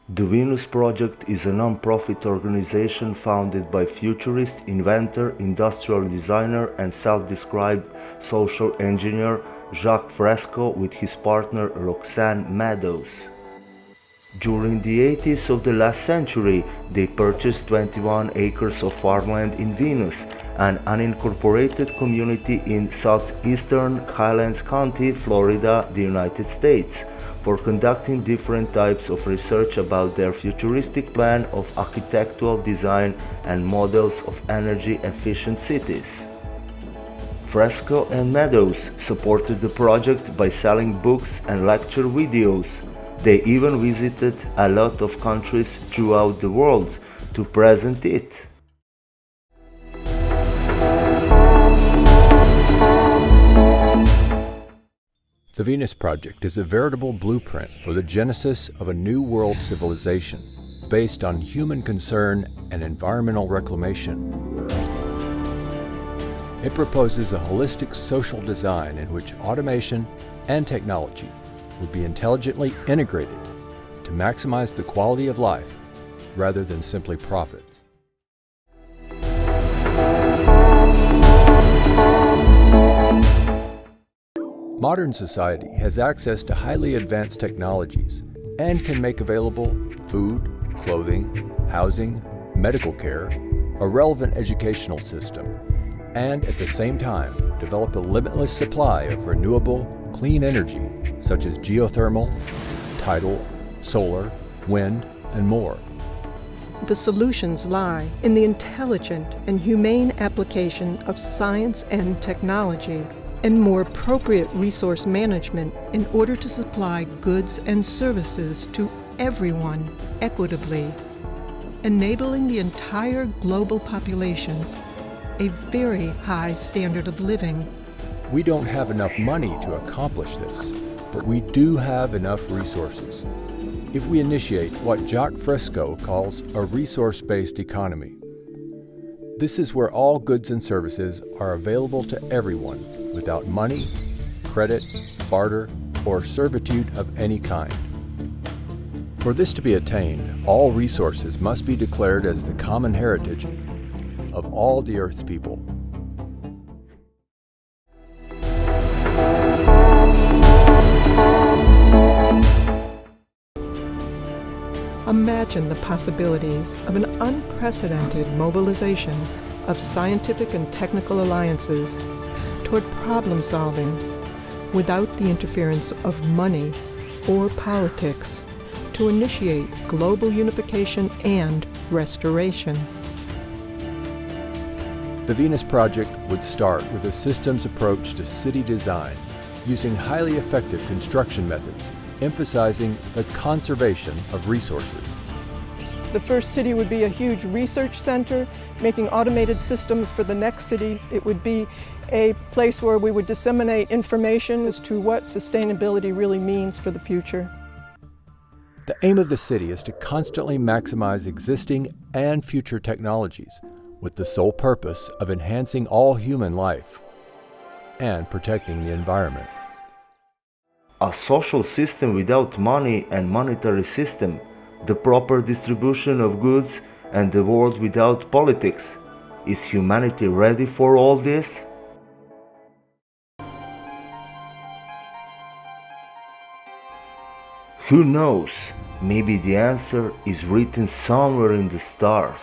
The Venus Project is a non-profit organization founded by futurist, inventor, industrial designer and self-described social engineer Jacques Fresco with his partner Roxanne Meadows. During the 80s of the last century, they purchased 21 acres of farmland in Venus, an unincorporated community in southeastern Highlands County, Florida, the United States, for conducting different types of research about their futuristic plan of architectural design and models of energy-efficient cities. Fresco and Meadows supported the project by selling books and lecture videos. They even visited a lot of countries throughout the world to present it. The Venus Project is a veritable blueprint for the genesis of a new world civilization based on human concern and environmental reclamation. It proposes a holistic social design in which automation and technology would be intelligently integrated to maximize the quality of life rather than simply profits. Modern society has access to highly advanced technologies and can make available food, clothing, housing, medical care, a relevant educational system, and at the same time develop a limitless supply of renewable, clean energy such as geothermal, tidal, solar, wind, and more. The solutions lie in the intelligent and humane application of science and technology and more appropriate resource management in order to supply goods and services to everyone equitably, enabling the entire global population a very high standard of living. We don't have enough money to accomplish this, but we do have enough resources. If we initiate what Jacques Fresco calls a resource-based economy, this is where all goods and services are available to everyone without money, credit, barter, or servitude of any kind. For this to be attained, all resources must be declared as the common heritage of all the Earth's people. Imagine the possibilities of an unprecedented mobilization of scientific and technical alliances toward problem solving without the interference of money or politics to initiate global unification and restoration. The Venus Project would start with a systems approach to city design, using highly effective construction methods, emphasizing the conservation of resources. The first city would be a huge research center, making automated systems for the next city. It would be a place where we would disseminate information as to what sustainability really means for the future. The aim of the city is to constantly maximize existing and future technologies with the sole purpose of enhancing all human life and protecting the environment. A social system without money and monetary system, the proper distribution of goods, and the world without politics. Is humanity ready for all this? Who knows? Maybe the answer is written somewhere in the stars.